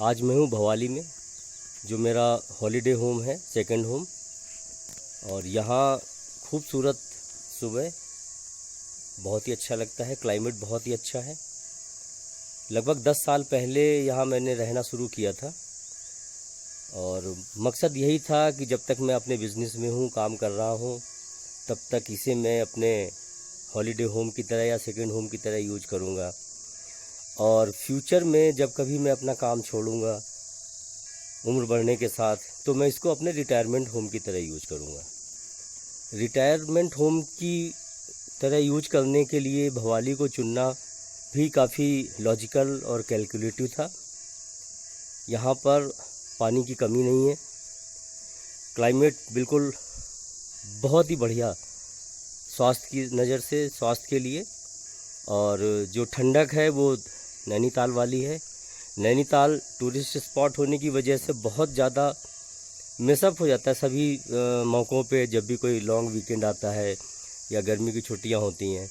आज मैं हूँ भवाली में, जो मेरा हॉलीडे होम है, सेकंड होम। और यहाँ खूबसूरत सुबह, बहुत ही अच्छा लगता है, क्लाइमेट बहुत ही अच्छा है। लगभग 10 साल पहले यहाँ मैंने रहना शुरू किया था और मकसद यही था कि जब तक मैं अपने बिज़नेस में हूँ, काम कर रहा हूँ, तब तक इसे मैं अपने हॉलीडे होम की तरह या सेकंड होम की तरह यूज करूँगा। और फ्यूचर में जब कभी मैं अपना काम छोड़ूंगा उम्र बढ़ने के साथ, तो मैं इसको अपने रिटायरमेंट होम की तरह यूज करूँगा। रिटायरमेंट होम की तरह यूज करने के लिए भवाली को चुनना भी काफ़ी लॉजिकल और कैलकुलेटिव था। यहाँ पर पानी की कमी नहीं है, क्लाइमेट बिल्कुल बहुत ही बढ़िया स्वास्थ्य की नज़र से, स्वास्थ्य के लिए। और जो ठंडक है वो नैनीताल वाली है। नैनीताल टूरिस्ट स्पॉट होने की वजह से बहुत ज़्यादा मिसअप हो जाता है सभी मौक़ों पे, जब भी कोई लॉन्ग वीकेंड आता है या गर्मी की छुट्टियां होती हैं।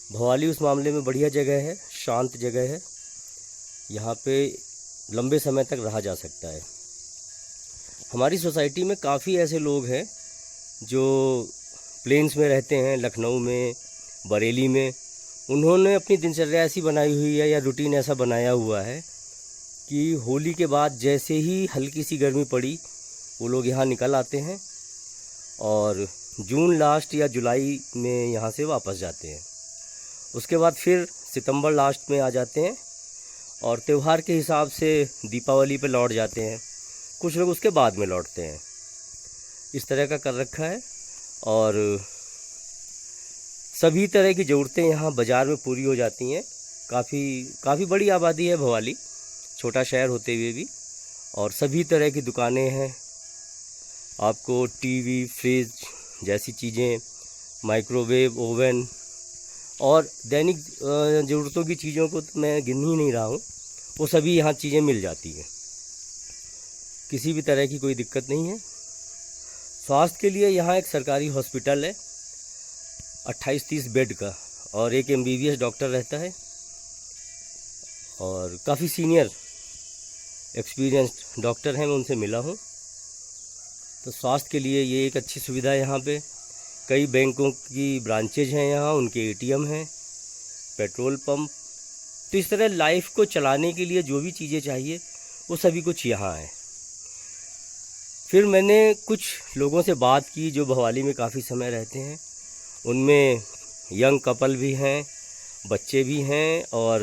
भवाली उस मामले में बढ़िया जगह है, शांत जगह है, यहाँ पे लंबे समय तक रहा जा सकता है। हमारी सोसाइटी में काफ़ी ऐसे लोग हैं जो प्लेन्स में रहते हैं, लखनऊ में, बरेली में। उन्होंने अपनी दिनचर्या ऐसी बनाई हुई है या रूटीन ऐसा बनाया हुआ है कि होली के बाद जैसे ही हल्की सी गर्मी पड़ी, वो लोग यहाँ निकल आते हैं और जून लास्ट या जुलाई में यहाँ से वापस जाते हैं। उसके बाद फिर सितंबर लास्ट में आ जाते हैं और त्यौहार के हिसाब से दीपावली पे लौट जाते हैं। कुछ लोग उसके बाद में लौटते हैं। इस तरह का कर रखा है और सभी तरह की ज़रूरतें यहाँ बाज़ार में पूरी हो जाती हैं। काफ़ी बड़ी आबादी है भवाली, छोटा शहर होते हुए भी, और सभी तरह की दुकानें हैं। आपको टीवी, फ्रिज जैसी चीज़ें, माइक्रोवेव, ओवन और दैनिक ज़रूरतों की चीज़ों को तो मैं गिन ही नहीं रहा हूँ, वो सभी यहाँ चीज़ें मिल जाती हैं। किसी भी तरह की कोई दिक्कत नहीं है। स्वास्थ्य के लिए यहाँ एक सरकारी हॉस्पिटल है 28-30 बेड का, और एक MBBS डॉक्टर रहता है और काफ़ी सीनियर एक्सपीरियंस्ड डॉक्टर हैं, मैं उनसे मिला हूँ। तो स्वास्थ्य के लिए ये एक अच्छी सुविधा है। यहाँ पे कई बैंकों की ब्रांचेज हैं, यहाँ उनके ATM हैं, पेट्रोल पंप। तो इस तरह लाइफ को चलाने के लिए जो भी चीज़ें चाहिए वो सभी कुछ यहाँ है। फिर मैंने कुछ लोगों से बात की जो भवाली में काफ़ी समय रहते हैं। उनमें यंग कपल भी हैं, बच्चे भी हैं और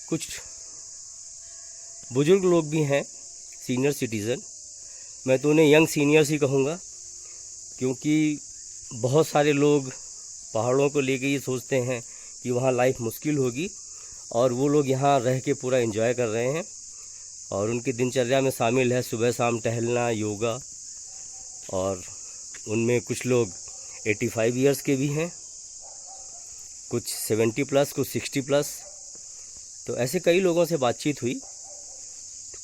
कुछ बुजुर्ग लोग भी हैं, सीनियर सिटीज़न। मैं तो उन्हें यंग सीनियर्स ही कहूँगा, क्योंकि बहुत सारे लोग पहाड़ों को लेके ये सोचते हैं कि वहाँ लाइफ मुश्किल होगी, और वो लोग यहाँ रह के पूरा एंजॉय कर रहे हैं। और उनकी दिनचर्या में शामिल है सुबह शाम टहलना, योगा। और उनमें कुछ लोग 85 ईयर्स के भी हैं, कुछ 70 प्लस, कुछ 60 प्लस। तो ऐसे कई लोगों से बातचीत हुई।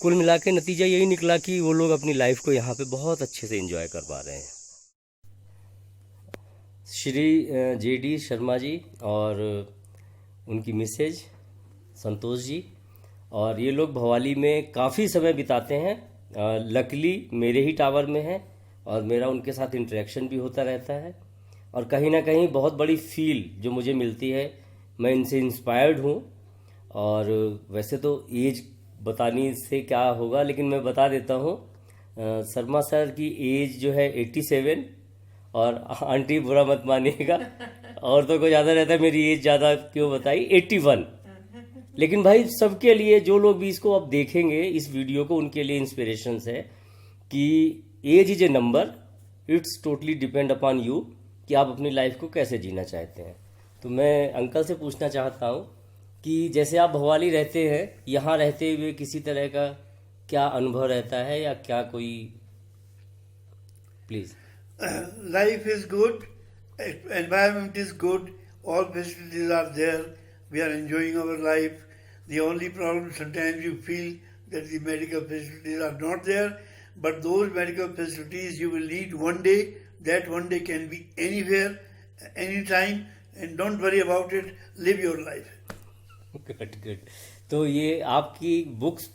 कुल मिला के नतीजा यही निकला कि वो लोग अपनी लाइफ को यहाँ पे बहुत अच्छे से एंजॉय कर पा रहे हैं। श्री JD शर्मा जी और उनकी मिसेज संतोष जी, और ये लोग भवाली में काफ़ी समय बिताते हैं। लकीली मेरे ही टावर में है और मेरा उनके साथ इंटरेक्शन भी होता रहता है। और कहीं ना कहीं बहुत बड़ी फील जो मुझे मिलती है, मैं इनसे इंस्पायर्ड हूँ। और वैसे तो एज बताने से क्या होगा, लेकिन मैं बता देता हूँ। शर्मा सर की एज जो है 87, और आंटी बुरा मत मानिएगा, औरतों को ज़्यादा रहता है, मेरी एज ज़्यादा क्यों बताई, 81। लेकिन भाई सबके लिए, जो लोग भी इसको अब देखेंगे इस वीडियो को, उनके लिए इंस्पिरेशन है कि age is a number, it's totally depend upon you कि आप अपनी लाइफ को कैसे जीना चाहते हैं। तो मैं अंकल से पूछना चाहता हूँ कि जैसे आप भवाली रहते हैं, यहाँ रहते हुए किसी तरह का क्या अनुभव रहता है या क्या कोई, please. Life is good, environment is good, all facilities are there, we are enjoying our life. The only problem sometimes you feel that the medical facilities are not there, but those medical facilities you will need one day. That one day can be anywhere, anytime, and don't worry about it, live your life. Good good. तो ये आपकी books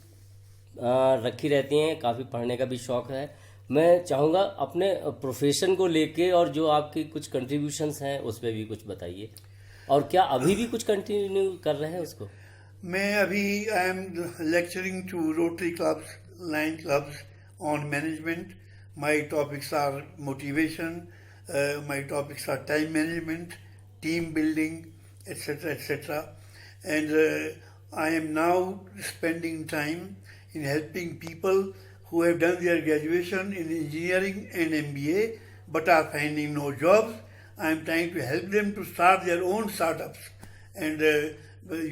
रखी रहती हैं, काफ़ी पढ़ने का भी शौक है। मैं चाहूँगा अपने प्रोफेशन को लेके और जो आपकी कुछ कंट्रीब्यूशंस हैं उस पर भी कुछ बताइए, और क्या अभी भी कुछ कंटिन्यू कर रहे हैं उसको? मैं अभी I am lecturing to rotary clubs, lion clubs on management. My topics are motivation, my topics are time management, team building, etc., etc. And I am now spending time in helping people who have done their graduation in engineering and MBA but are finding no jobs. I am trying to help them to start their own startups. And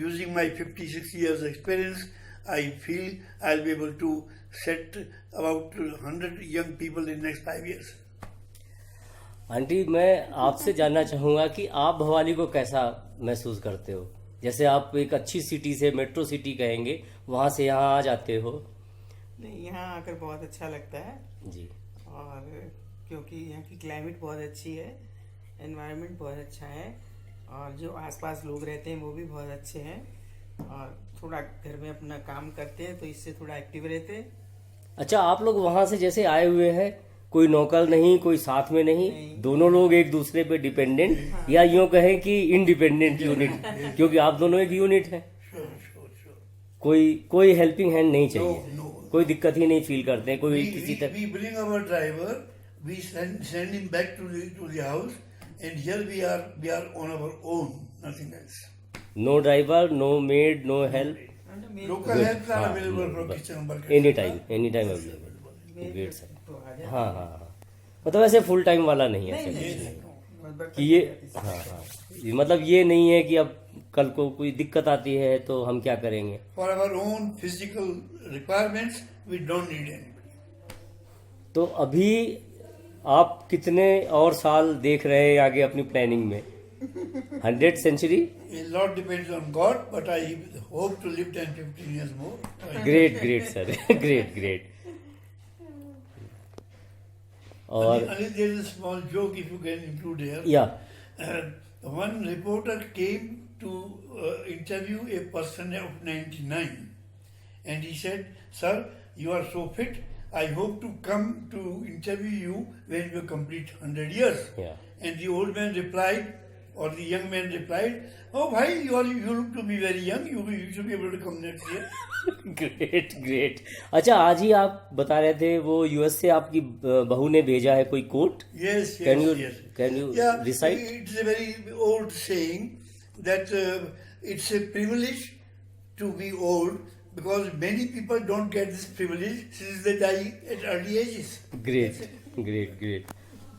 using my 56 years experience, I feel I'll be able to set about 100 young people in next 5 years. Aunty, मैं आपसे जानना चाहूँगा कि आप भवाली को कैसा महसूस करते हो? जैसे आप एक अच्छी सिटी से, मेट्रो सिटी कहेंगे, वहाँ से यहाँ आ जाते हो। नहीं, यहाँ आकर बहुत अच्छा लगता है जी। और क्योंकि यहाँ की क्लाइमेट बहुत अच्छी है, एनवायरनमेंट बहुत अच्छा है, और जो आसपास लोग रहते हैं वो भी बहुत अच्छे हैं, और थोड़ा घर में अपना काम करते हैं तो इससे थोड़ा एक्टिव रहते हैं। अच्छा, आप लोग वहाँ से जैसे आए हुए हैं, कोई नौकर नहीं, कोई साथ में नहीं, दोनों लोग एक दूसरे पे डिपेंडेंट, या यूँ कहें कि इंडिपेंडेंट यूनिट, क्योंकि आप दोनों एक यूनिट हैं। कोई हेल्पिंग हैंड नहीं चाहिए, कोई दिक्कत ही नहीं फील करते हैं कोई किसी तरह। We bring our driver, we send him back to the house, and here we are on our own, nothing else. No driver, no maid, no help, Local helps are available for kitchen work. Any time available. Great sir. हाँ हाँ हाँ, मतलब ऐसे full time वाला नहीं है ऐसे कि ये, हाँ हाँ, ये मतलब ये नहीं है कि अब कल को कोई दिक्कत आती है तो हम क्या करेंगे। For our own physical requirements, we don't need anybody. तो अभी आप कितने और साल देख रहे हैं आगे अपनी प्लानिंग में? 100 century? A lot depends on God, but I hope to live 10-15 years more. Great sir, great. और Anil, there is a small joke if you can include here. या One reporter came to interview a person of 99, and he said, "Sir, you are so fit. I hope to come to interview you when you complete 100 years." Yeah. And the old man replied, or the young man replied, "Oh, bhai, you look to be very young. You should be able to come next year." Great. अच्छा, आज ही आप बता रहे थे वो US से आपकी बहू ने भेजा है कोई coat. Yes. Can you Yeah, recite? it's a very old saying that it's a privilege to be old, because many people don't get this privilege since they die at early ages. Great.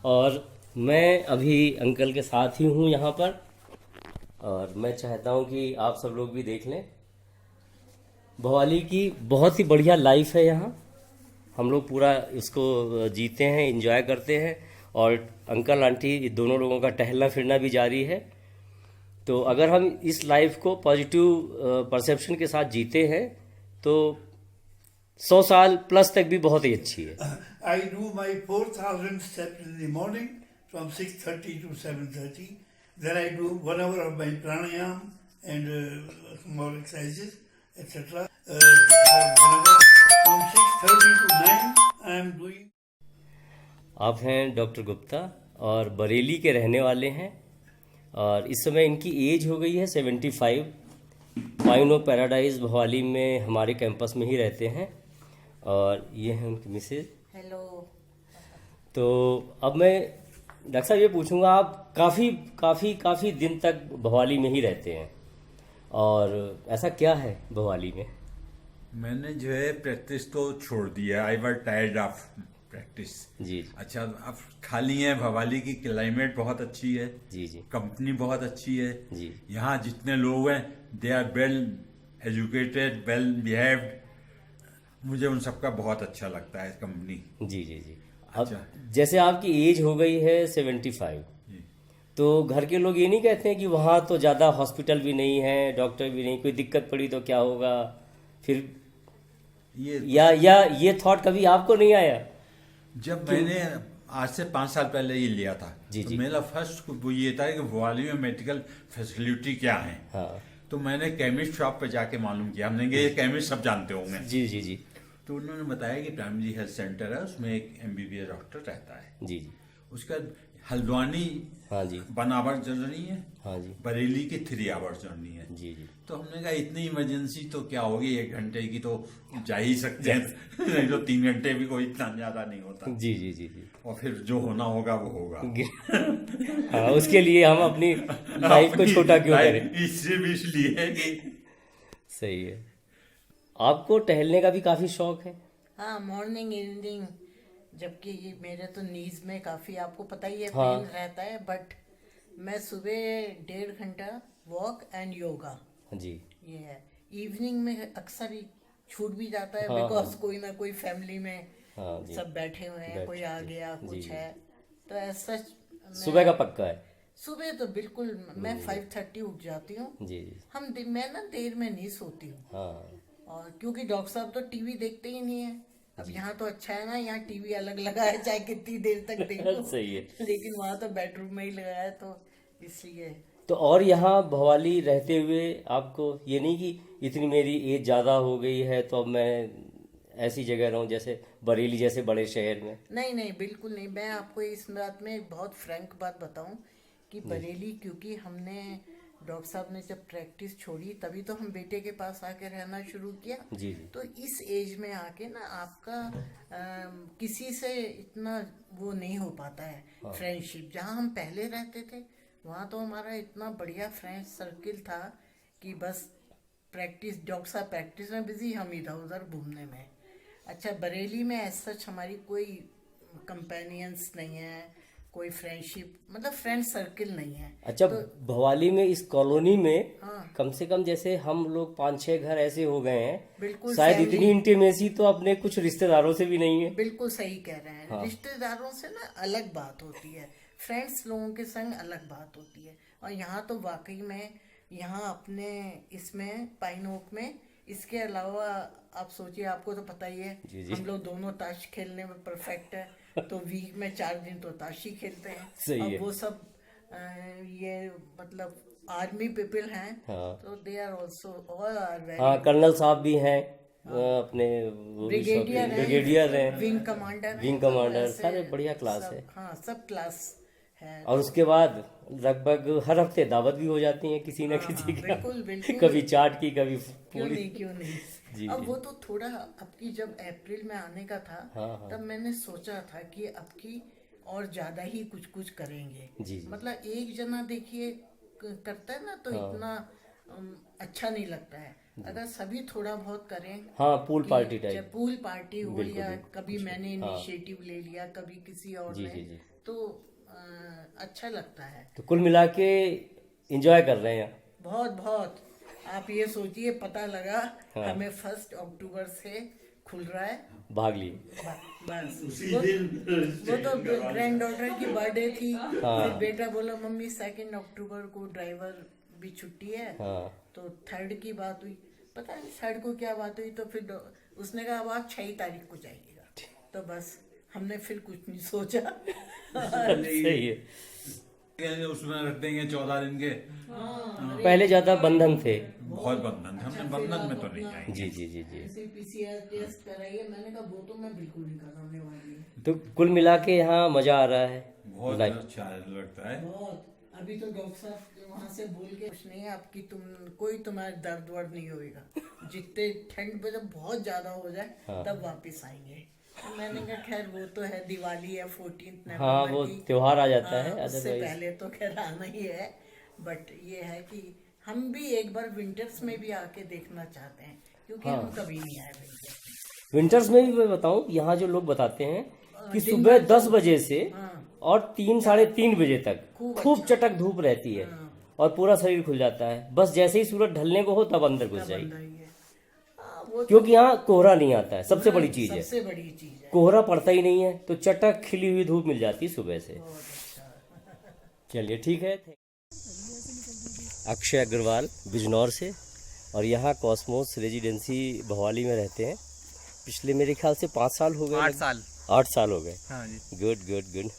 और मैं अभी uncle के साथ ही हूँ यहाँ पर, और मैं चाहता हूँ कि आप सब लोग भी देख लें। भवाली की बहुत ही बढ़िया लाइफ है यहाँ, हम लोग पूरा इसको जीते हैं, एंजॉय करते हैं, और अंकल आंटी दोनों लोगों का टहलना फिरना भी जारी है। तो अगर हम इस लाइफ को पॉजिटिव परसेप्शन के साथ जीते हैं तो 100 साल प्लस तक भी बहुत ही अच्छी है। I do my 4,000 steps in the morning from 6:30 to 7:30. Then I do 1 hour of my pranayam and small exercises, etc. From 6:30 to 9 I am doing. आप हैं डॉक्टर गुप्ता और बरेली के रहने वाले हैं, और इस समय इनकी एज हो गई है 75। पाइनो पैराडाइज भवाली में हमारे कैंपस में ही रहते हैं, और ये हैं उनकी मिसेज। हेलो। तो अब मैं डॉक्टर साहब ये पूछूंगा, आप काफ़ी दिन तक भवाली में ही रहते हैं, और ऐसा क्या है भवाली में? मैंने जो है प्रैक्टिस तो छोड़ दिया, आई वर टायर्ड ऑफ प्रैक्टिस। जी। अच्छा, अब खाली है। भवाली की क्लाइमेट बहुत अच्छी है, जी। कंपनी बहुत अच्छी है जी। यहाँ जितने लोग हैं they are well educated, well behaved, मुझे उन सबका बहुत अच्छा लगता है कंपनी। जी। अच्छा। अब जैसे आपकी एज हो गई है 75, तो घर के लोग ये नहीं कहते हैं कि वहाँ तो ज़्यादा हॉस्पिटल भी नहीं है, डॉक्टर भी नहीं, कोई दिक्कत पड़ी तो क्या होगा फिर? ये थॉट कभी आपको नहीं आया? जब मैंने आज से 5 साल पहले ये लिया था, जी। तो मेरा फर्स्ट वो ये था कि भवाली में मेडिकल फैसिलिटी क्या है। हाँ। तो मैंने केमिस्ट शॉप पे जाके मालूम किया, हमने ये केमिस्ट सब जानते होंगे। जी। तो उन्होंने बताया कि प्राइमरी हेल्थ सेंटर है, उसमें एक MBBS डॉक्टर रहता है। जी जी। उसका हल्द्वानी हाँ जी। 1 आवर जर्नी है, हाँ जी। बरेली की 3 आवर जर्नी है। जी जी। तो हमने कहा इतनी इमरजेंसी तो क्या होगी, 1 घंटे की तो जा ही सकते हैं नहीं तो 3 घंटे भी कोई इतना ज्यादा नहीं होता। जी जी जी जी। और फिर जो होना होगा वो होगा। हाँ, उसके लिए हम अपनी लाइफ को छोटा क्यों करें। इससे भी इसलिए है कि सही है। आपको टहलने का भी काफी शौक है? हाँ, मॉर्निंग इवनिंग, जबकि ये मेरे तो नीज में काफी, आपको पता ही है, हाँ। पेन रहता है, बट मैं सुबह 1.5 घंटा वॉक एंड योगा, जी। ये है। इवनिंग में अक्सर ही छूट भी जाता है, हाँ, बिकॉज हाँ। कोई ना कोई फैमिली में हाँ जी। सब बैठे हुए हैं, कोई आ गया, जी, कुछ जी। है, तो ऐसा सुबह का पक्का है? सुबह तो बिल्कुल मैं 5:30 उठ जाती हूँ। जी जी। मैं ना देर में नहीं सोती हूँ, हाँ। और क्योंकि डॉक्टर साहब तो टीवी देखते ही नहीं है। अब यहाँ तो अच्छा है ना, यहाँ टीवी अलग लगा है, चाहे कितनी देर तक देखो। सही है। लेकिन वहाँ तो बेडरूम में ही लगाया है, तो इसलिए। तो और यहाँ भवाली रहते हुए आपको ये नहीं कि इतनी मेरी एज ज़्यादा हो गई है तो अब मैं ऐसी जगह रहूं जैसे बरेली जैसे बड़े शहर में? नहीं नहीं, बिल्कुल नहीं। मैं आपको इस बात में एक बहुत फ्रैंक बात बताऊं कि बरेली, क्योंकि हमने डॉक्टर साहब ने जब प्रैक्टिस छोड़ी तभी तो हम बेटे के पास आके रहना शुरू किया। जी जी। तो इस एज में आके ना आपका किसी से इतना वो नहीं हो पाता है, फ्रेंडशिप। जहाँ हम पहले रहते थे वहाँ तो हमारा इतना बढ़िया फ्रेंड सर्किल था कि बस प्रैक्टिस, डॉक्टर साहब प्रैक्टिस में बिजी, हम इधर उधर घूमने में। अच्छा, बरेली में ऐसा हमारी कोई कंपेनियंस नहीं है, कोई फ्रेंडशिप, मतलब फ्रेंड सर्किल नहीं है। अच्छा, भवाली में इस कॉलोनी में हाँ। कम से कम जैसे हम लोग 5-6 घर ऐसे हो गए हैं, बिल्कुल शायद family- इतनी इंटीमेसी तो अपने कुछ रिश्तेदारों से भी नहीं है। बिल्कुल सही कह रहे हैं। हाँ। रिश्तेदारों से ना अलग बात होती है, फ्रेंड्स लोगों के संग अलग बात होती है। और यहाँ तो वाकई में, यहाँ अपने इसमें पाइन ओक में, इसके अलावा आप सोचिए, आपको तो पता ही है, जी, जी। हम लोग दोनों ताश खेलने में परफेक्ट है, तो वीक में 4 दिन तो ताश ही खेलते हैं। सही और है। वो सब ये मतलब आर्मी पीपल हैं, हाँ। तो they are also all are very, हाँ, कर्नल साहब भी हैं, अपने वो भी ब्रिगेडियर हैं, विंग कमांडर, विंग कमांडर, सारे बढ़िया क्लास है। हाँ, सब क्लास है। और उसके बाद लगभग हर हफ्ते दावत भी हो जाती है किसी न किसी की, बिल्कुल बिल्कुल, कभी चाट की, कभी क्यों पूरी। नहीं, क्यों नहीं। जी, अब जी। वो तो थोड़ा, अब की जब अप्रैल में आने का था, हाँ, हाँ। तब मैंने सोचा था कि अब की और ज्यादा ही कुछ कुछ करेंगे। जी, जी। मतलब एक जना देखिए करता है ना, तो हाँ। इतना अच्छा नहीं लगता है। अगर सभी थोड़ा बहुत करें, हाँ, पूल कि पार्टी टाइप। जब पूल पार्टी हो, बिल्कुल, या बिल्कुल। कभी मैंने हाँ। इनिशिएटिव ले लिया, कभी किसी और जी, ने, जी, जी। तो अच्छा लगता है। तो कुल मिला के एंजॉय कर रहे हैं। बहुत बहुत। आप ये सोचिए, पता लगा हाँ। हमें 1 अक्टूबर से खुल रहा है, भाग लिए। बस वो तो ग्रैंड डॉटर की बर्थडे थी, फिर बेटा बोला मम्मी 2 अक्टूबर को ड्राइवर भी छुट्टी है, हाँ। तो 3 की बात हुई, पता नहीं 3 को क्या बात हुई, तो फिर उसने कहा अब आप 6 तारीख को जाइएगा, तो बस हमने फिर कुछ नहीं सोचा। सही है। उसमें रख देंगे 14 दिन के, पहले ज्यादा बंधन थे। बहुत बंधन थे, हमने बंधन में तो नहीं आएंगे। जी जी जी जी। ऐसे PCR टेस्ट कराइए, मैंने कहा वो तो मैं बिल्कुल नहीं कराने वाली हूँ। तो कुल मिला के यहाँ मजा आ रहा है। बहुत लाइफ। अच्छा लगता है। बहुत। अभी तो डॉक्टर साहब वहाँ से बोल के कुछ नहीं है आपकी, तुम कोई तुम्हारा दर्द वर्द नहीं होएगा, जितने ठंड में जब बहुत ज्यादा हो जाए तब वापस आएंगे। तो मैंने कहा खैर वो तो है, दिवाली है 14 नवंबर हाँ, वो की, त्योहार आ जाता है, उससे अदरवाइज पहले तो खैर आना ही है। बट ये है कि हम भी एक बार विंटर्स में भी आके देखना चाहते हैं, क्योंकि हम कभी नहीं आए विंटर्स विंटर्स में भी मैं बताऊं, यहाँ जो लोग बताते हैं कि सुबह 10 बजे से और 3-3:30 बजे तक खूब चटक धूप रहती है और पूरा शरीर खुल जाता है। बस जैसे ही सूरज ढलने को हो तब अंदर घुस जाइए, में। वो क्योंकि यहाँ कोहरा नहीं आता है, सबसे बड़ी चीज है। सबसे बड़ी चीज है। कोहरा पड़ता ही नहीं है, तो चटक खिली हुई धूप मिल जाती है सुबह से। चलिए ठीक है। अक्षय अग्रवाल बिजनौर से, और यहाँ कॉस्मोस रेजिडेंसी भवाली में रहते हैं। पिछले मेरे ख्याल से 5 साल हो गए। 8 साल। 8 साल हो गए। हाँ जी, गुड गुड गुड।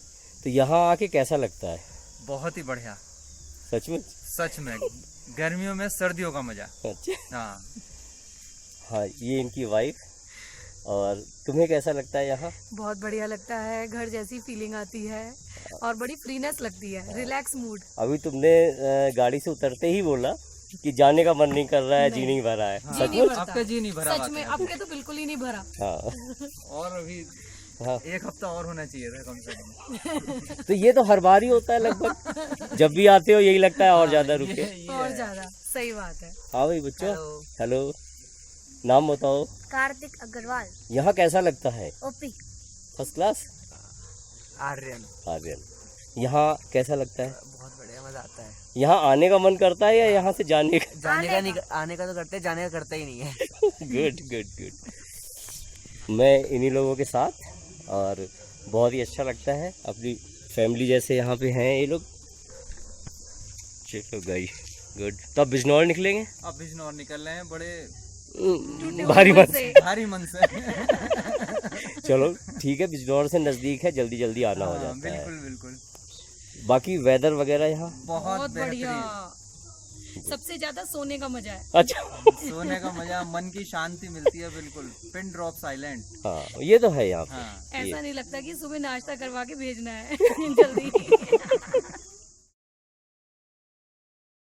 तो यहाँ आके कैसा लगता है? बहुत ही बढ़िया, सच में? सच में। गर्मियों में सर्दियों का मजा। अच्छा। हाँ, हाँ, ये इनकी वाइफ और तुम्हें कैसा लगता है यहाँ? बहुत बढ़िया लगता है, घर जैसी फीलिंग आती है और बड़ी फ्रीनेस लगती है, रिलैक्स मूड। अभी तुमने गाड़ी से उतरते ही बोला कि जाने का मन नहीं कर रहा है, जी नहीं भरा है। जी नहीं भरता। आपका जी नहीं भरा सच बात में है। आपके तो बिल्कुल ही नहीं भरा। हाँ और अभी हाँ। एक हफ्ता और होना चाहिए था कम से कम। तो ये तो हर बार ही होता है लगभग, जब भी आते हो यही लगता है और ज्यादा रुके। और ज्यादा सही बात है। हाँ भाई बच्चों, हेलो, नाम बताओ। कार्तिक अग्रवाल। यहाँ कैसा लगता है? OP. First class. Aryan Aryan, यहाँ कैसा लगता है? बहुत बढ़िया, मजा आता है। यहाँ आने का मन करता है या यहाँ से जाने का? जाने का नहीं, आने का तो करते हैं, जाने का करता ही नहीं है। Good good good. मैं इन्हीं लोगों के साथ, और बहुत ही अच्छा लगता है, अपनी फैमिली जैसे यहाँ पे हैं ये लोग। चलो गाइस, गुड। तो अब बिजनौर निकलेंगे? अब बिजनौर निकल रहे हैं बड़े भारी मन से। भारी मन से। चलो ठीक है, बिजनौर से नज़दीक है, जल्दी जल्दी आना हो जाता है। बिल्कुल बिल्कुल। बाकी वेदर वगैरह यहाँ बहुत बढ़िया। बेहतरीन। सबसे ज्यादा सोने का मजा है। अच्छा। सोने का मजा, मन की शांति मिलती है बिल्कुल। Pin drop silent. हाँ ये तो है यहाँ पे। हाँ। ऐसा नहीं लगता कि सुबह नाश्ता करवा के भेजना है जल्दी।